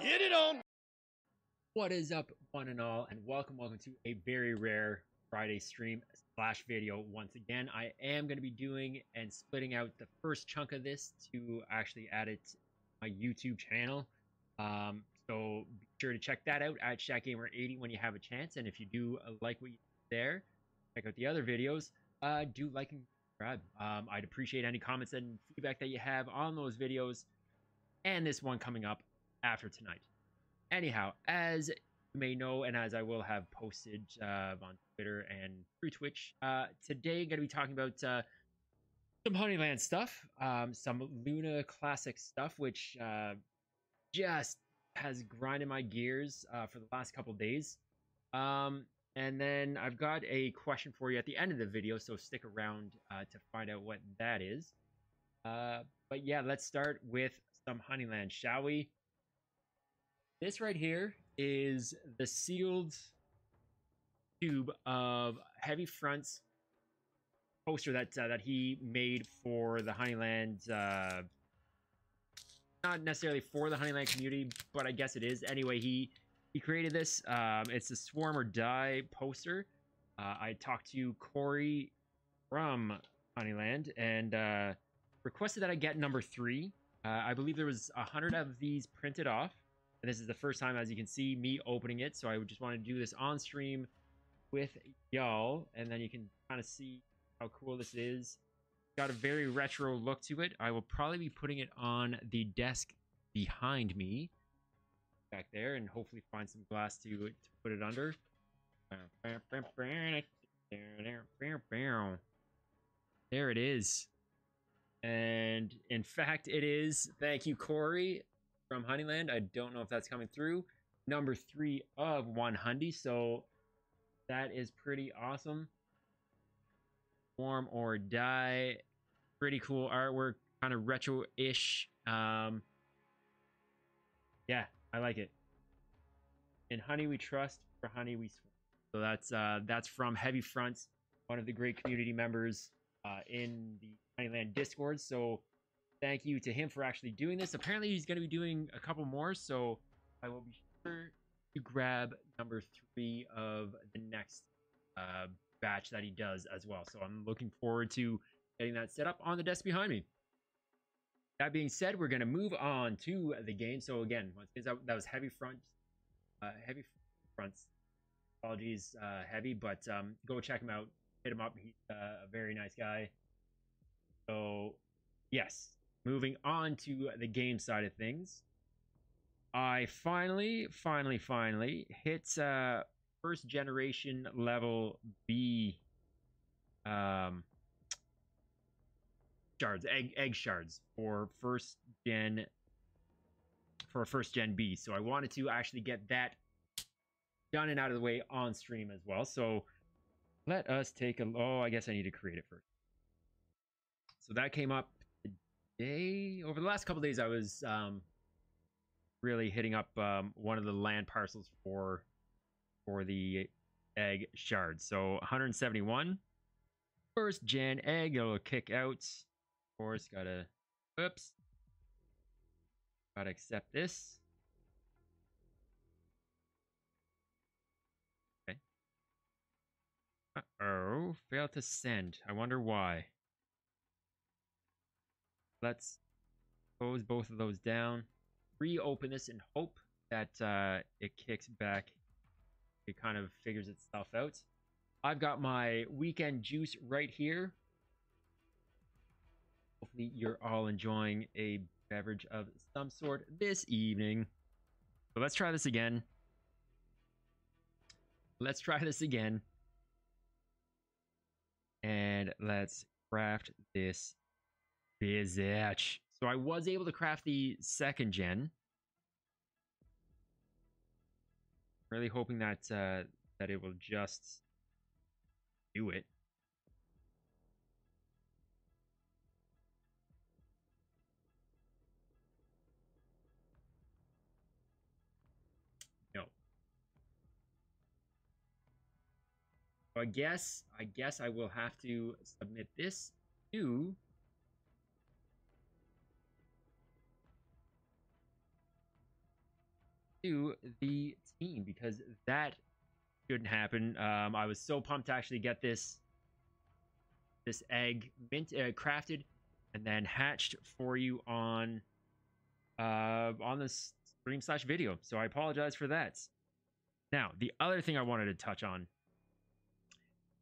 Get it on! What is up, one and all, and welcome to a very rare Friday stream slash video. Once again, I am going to be doing and splitting out the first chunk of this to actually add it to my YouTube channel. So be sure to check that out at ShatGamer80 when you have a chance. And if you do like what you see there, check out the other videos. Do like and subscribe. I'd appreciate any comments and feedback that you have on those videos and this one coming up after tonight. Anyhow, as you may know, and as I will have posted on Twitter and through Twitch, today I'm going to be talking about some Honeyland stuff, some Luna Classic stuff, which just has grinded my gears for the last couple days. And then I've got a question for you at the end of the video, so stick around to find out what that is. But yeah, let's start with some Honeyland, shall we? This right here is the sealed tube of Heavy Front's poster that he made for the Honeyland, not necessarily for the Honeyland community, but I guess it is. Anyway, he created this. It's a Swarm or Die poster. I talked to Corey from Honeyland and requested that I get number 3. I believe there was 100 of these printed off. And this is the first time, as you can see, me opening it. So I would just want to do this on stream with y'all. And then you can kind of see how cool this is. Got a very retro look to it. I will probably be putting it on the desk behind me. Back there. And hopefully find some glass to put it under. There it is. And in fact, it is. Thank you, Corey from Honeyland. I don't know if that's coming through. Number 3 of 100. So that is pretty awesome. Swarm or Die. Pretty cool artwork. Kind of retro-ish. Yeah, I like it. In Honey we trust, for Honey we swarm. So that's from Heavy Fronts, one of the great community members in the Honeyland Discord. So thank you to him for actually doing this. Apparently, he's going to be doing a couple more, so I will be sure to grab number 3 of the next batch that he does as well. So I'm looking forward to getting that set up on the desk behind me. That being said, we're going to move on to the game. So again, once again, that was Heavy Fronts. Apologies, Heavy, but go check him out. Hit him up. He's a very nice guy. So yes. Moving on to the game side of things, I finally hit first generation level B shards, egg shards for first gen B. So I wanted to actually get that done and out of the way on stream as well. So let us take a I guess I need to create it first. So that came up over the last couple days. I was really hitting up one of the land parcels for the egg shards. So 171 first gen egg. It'll kick out. Of course, gotta accept this. Okay. Uh-oh, failed to send. I wonder why. Let's close both of those down. Reopen this and hope that it kicks back. It kind of figures itself out. I've got my weekend juice right here. Hopefully you're all enjoying a beverage of some sort this evening. So let's try this again. And let's craft this Bizatch. So I was able to craft the second gen. Really hoping that that it will just do it. No. So I guess I will have to submit this to to the team, because that shouldn't happen. I was so pumped to actually get this egg crafted and then hatched for you on this stream/video. So I apologize for that. Now, the other thing I wanted to touch on,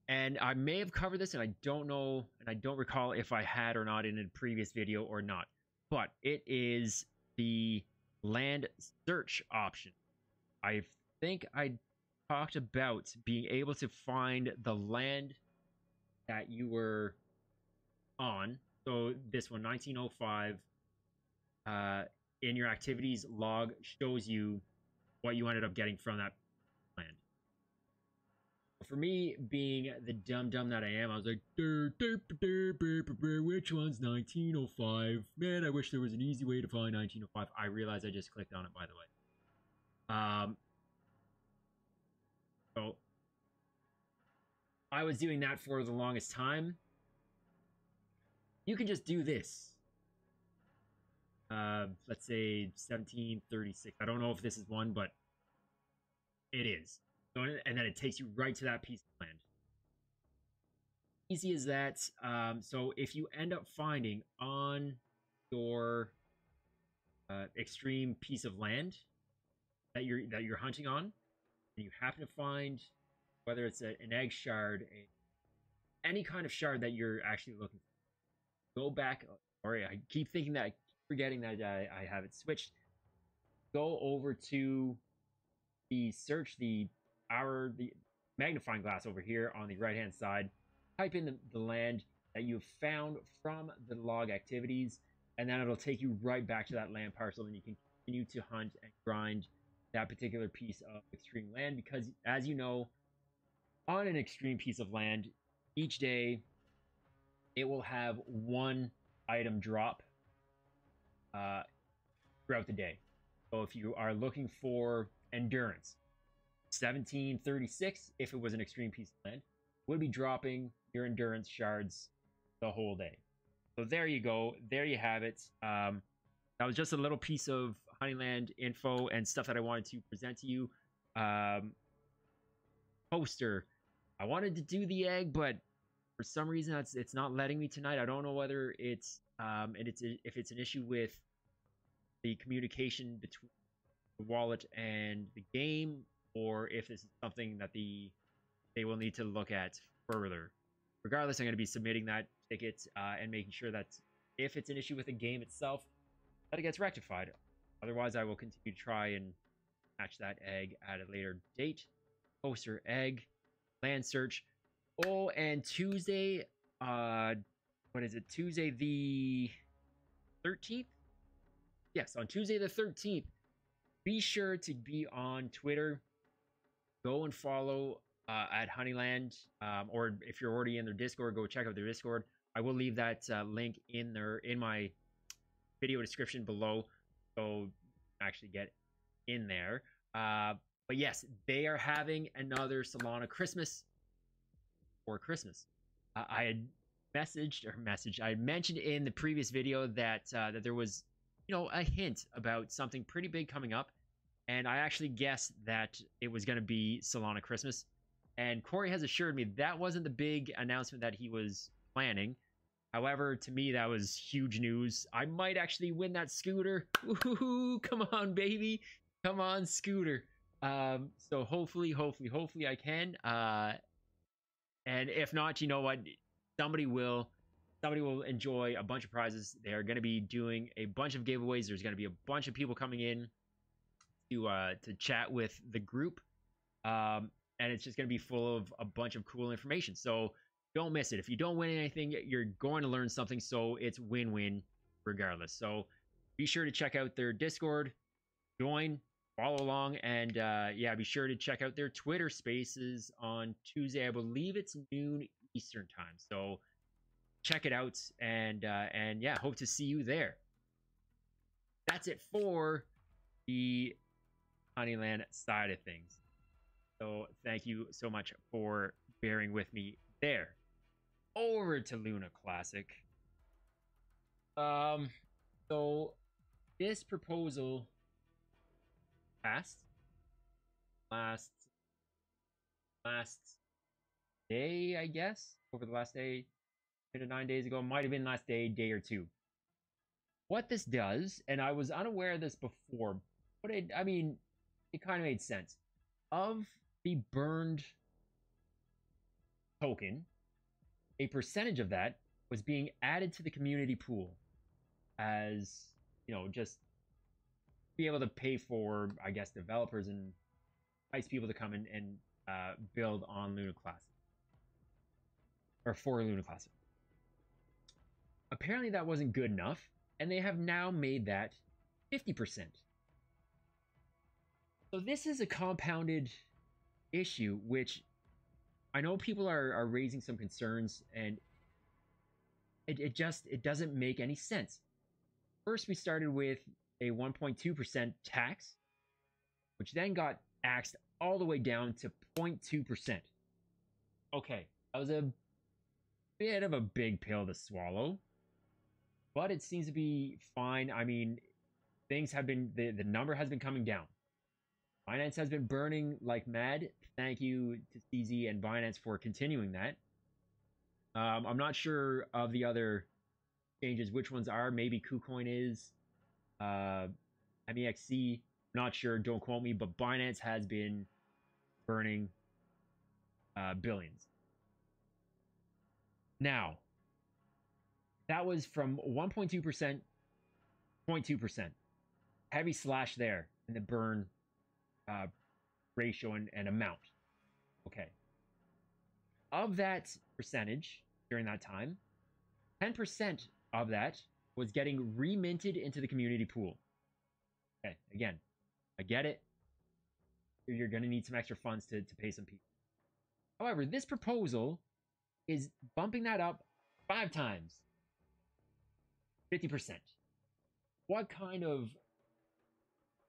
and I may have covered this, and I don't know, and I don't recall if I had or not in a previous video or not, but it is the land search option. I think I talked about being able to find the land that you were on. So this one, 1905, in your activities log shows you what you ended up getting from that land. For me, being the dumb that I am, I was like, which one's 1905? Man, I wish there was an easy way to find 1905. I realized I just clicked on it, by the way. So I was doing that for the longest time. You can just do this. Let's say 1736. I don't know if this is one, but it is. So, and then it takes you right to that piece of land. Easy as that. So if you end up finding on your extreme piece of land that you're hunting on, and you happen to find, whether it's an egg shard, any kind of shard that you're actually looking for, go back. Or I keep thinking that, forgetting that I have it switched. Go over to the search, the magnifying glass over here on the right hand side. Type in the land that you've found from the log activities, and then it'll take you right back to that land parcel, and you can continue to hunt and grind that particular piece of extreme land. Because, as you know, on an extreme piece of land, each day it will have one item drop throughout the day. So if you are looking for endurance, 1736, if it was an extreme piece of land, would be dropping your endurance shards the whole day. So there you go. There you have it. That was just a little piece of Honeyland info and stuff that I wanted to present to you. Poster. I wanted to do the egg, but for some reason it's not letting me tonight. I don't know whether it's if it's an issue with the communication between the wallet and the game, or if this is something that they will need to look at further. Regardless, I'm going to be submitting that ticket and making sure that if it's an issue with the game itself, that it gets rectified. Otherwise, I will continue to try and hatch that egg at a later date. Poster, egg, land search. Oh, and Tuesday, what is it? Tuesday the 13th? Yes, on Tuesday the 13th, be sure to be on Twitter. Go and follow at Honeyland, or if you're already in their Discord, go check out their Discord. I will leave that link in my video description below, so actually get in there. But yes, they are having another Solana Christmas for Christmas. I had I mentioned in the previous video that that there was, a hint about something pretty big coming up, and I actually guessed that it was going to be Solana Christmas. And Corey has assured me that wasn't the big announcement that he was planning. However, to me, that was huge news. I might actually win that scooter. Woohoo! Come on, baby. Come on, scooter. So hopefully I can. And if not, you know what? Somebody will enjoy a bunch of prizes. They are going to be doing a bunch of giveaways. There's going to be a bunch of people coming in to chat with the group. And it's just going to be full of a bunch of cool information. So don't miss it. If you don't win anything, you're going to learn something. So it's win-win regardless. So be sure to check out their Discord, join, follow along, and yeah, be sure to check out their Twitter Spaces on Tuesday. I believe it's noon Eastern time. So check it out, and yeah, hope to see you there. That's it for the Honeyland side of things. So thank you so much for bearing with me there. Over to Luna Classic. So this proposal passed last day, I guess, over the last day, 9 days ago. Might have been last day or two. What this does, and I was unaware of this before, but I mean, it kind of made sense. Of the burned token, a percentage of that was being added to the community pool as, just be able to pay for, I guess, developers and nice people to come in and build on Luna Classic. Or for Luna Classic. Apparently that wasn't good enough, and they have now made that 50%. So this is a compounded issue, which I know people are raising some concerns, and it doesn't make any sense. First, we started with a 1.2% tax, which then got axed all the way down to 0.2%. Okay, that was a bit of a big pill to swallow, but it seems to be fine. I mean, things have been, the number has been coming down. Binance has been burning like mad. Thank you to CZ and Binance for continuing that. I'm not sure of the other changes, which ones are. Maybe KuCoin is. MEXC, not sure. Don't quote me. But Binance has been burning billions. Now, that was from 1.2%, 0.2%. Heavy slash there in the burn ratio and amount. Okay. Of that percentage during that time, 10% of that was getting reminted into the community pool. Okay, again, I get it. You're going to need some extra funds to pay some people. However, this proposal is bumping that up 5 times. 50%. What kind of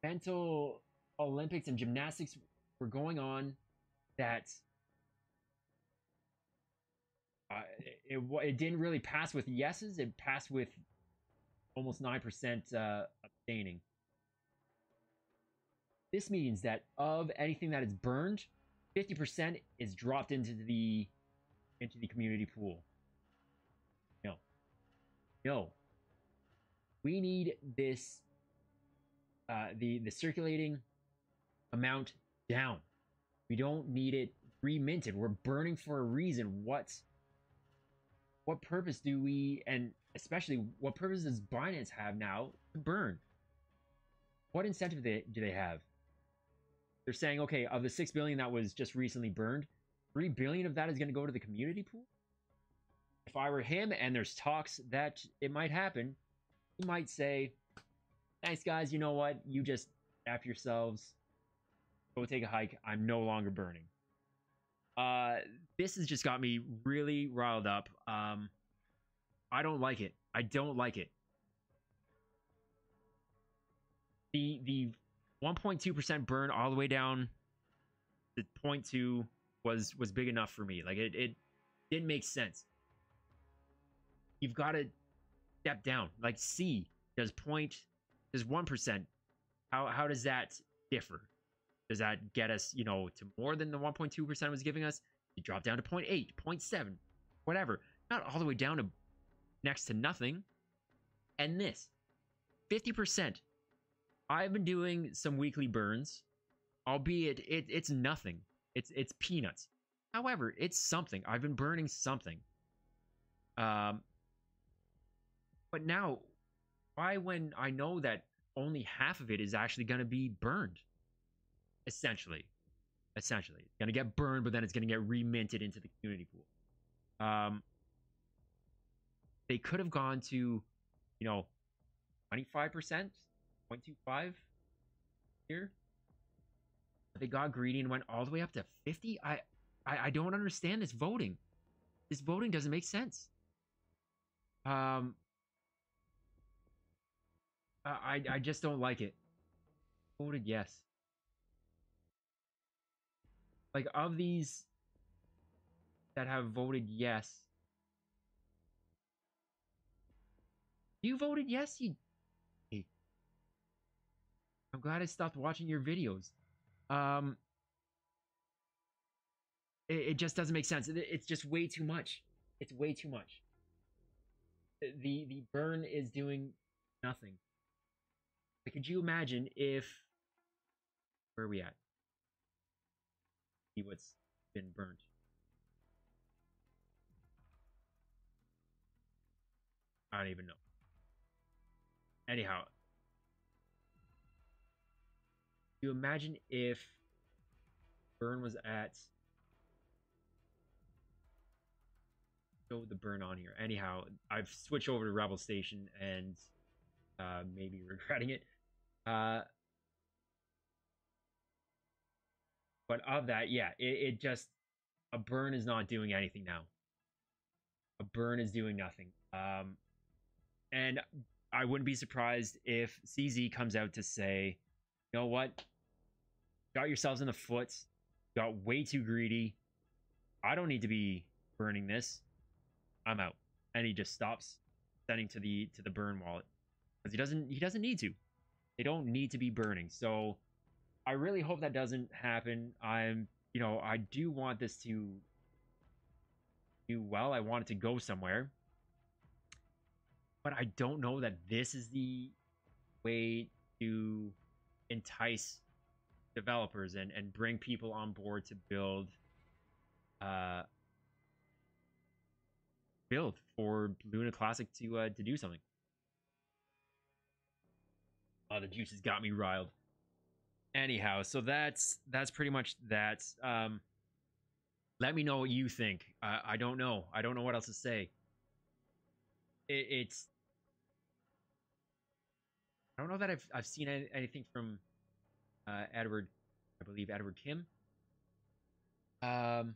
mental Olympics and gymnastics were going on that it didn't really pass with yeses? It passed with almost 9% abstaining. This means that of anything that is burned, 50% is dropped into the community pool. No. We need this the circulating amount down. We don't need it reminted. We're burning for a reason. What purpose do we, and especially what purpose does Binance have now to burn? What incentive do they have? They're saying, okay, of the 6 billion that was just recently burned, 3 billion of that is going to go to the community pool. If I were him, and there's talks that it might happen, he might say, nice guys, you know what? You just F yourselves. Go take a hike. I'm no longer burning. This has just got me really riled up. I don't like it. I don't like it. The 1.2% burn all the way down to 0.2 was big enough for me. Like it didn't make sense. You've got to step down. Like C does 1%. How does that differ? Does that get us, to more than the 1.2% was giving us? You drop down to 0.8, 0.7, whatever. Not all the way down to next to nothing. And this, 50%. I've been doing some weekly burns, albeit it's nothing. It's peanuts. However, it's something. I've been burning something. But now, why, when I know that only half of it is actually going to be burned? Essentially. It's going to get burned, but then it's going to get reminted into the community pool. They could have gone to, 25%, 0.25 here. They got greedy and went all the way up to 50. I don't understand this voting. This voting doesn't make sense. I just don't like it. Voted yes. Like, of these that have voted yes, you voted yes? I'm glad I stopped watching your videos. Um, it just doesn't make sense. It's just way too much. It's way too much. The burn is doing nothing. Like, could you imagine if where are we at? See what's been burnt. I don't even know. Anyhow, you imagine if burn was at show the burn on here. Anyhow, I've switched over to Rebel Station and maybe regretting it. But of that, yeah, it just a burn is not doing anything now. A burn is doing nothing. And I wouldn't be surprised if CZ comes out to say, you know what? Got yourselves in the foot. Got way too greedy. I don't need to be burning this. I'm out. And he just stops sending to the burn wallet. Because he doesn't need to. They don't need to be burning. So I really hope that doesn't happen. I do want this to do well. I want it to go somewhere. But I don't know that this is the way to entice developers and bring people on board to build for Luna Classic to do something. Oh, the juices got me riled. Anyhow, so that's pretty much that. Let me know what you think. I don't know. I don't know what else to say. It's I don't know that I've seen anything from Edward. I believe Edward Kim. But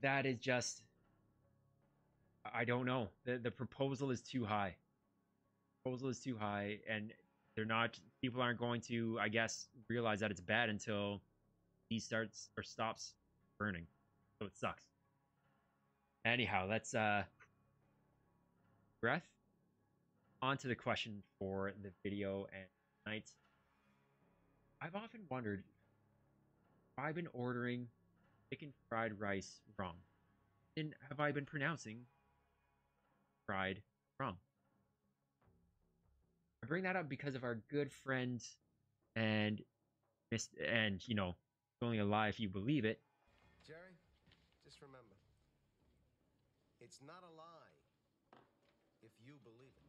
that is just I don't know. The proposal is too high. Proposal is too high, and people aren't going to, I guess, realize that it's bad until he starts or stops burning. So it sucks. Anyhow, let's breath on to the question for the video and tonight. I've often wondered if I've been ordering chicken fried rice wrong. And have I been pronouncing fried wrong? I bring that up because of our good friend and only a lie if you believe it. Jerry, just remember, it's not a lie if you believe it.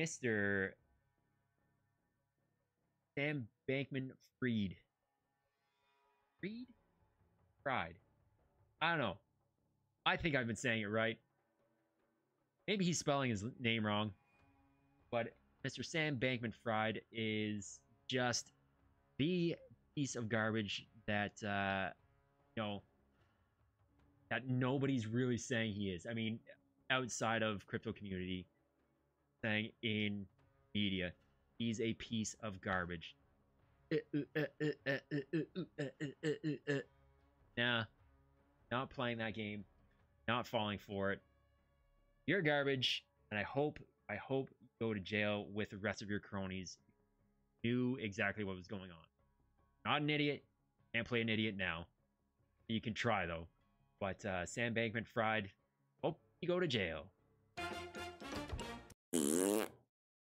Mr. Sam Bankman-Fried. Fried? I don't know. I think I've been saying it right. Maybe he's spelling his name wrong. But Mr. Sam Bankman-Fried is just the piece of garbage that, that nobody's really saying he is. I mean, outside of crypto community, saying in media, he's a piece of garbage. Nah, not playing that game, not falling for it. You're garbage, and I hope you go to jail with the rest of your cronies. Knew exactly what was going on. Not an idiot. Can't play an idiot now. You can try though. But Sam Bankman-Fried, hope you go to jail.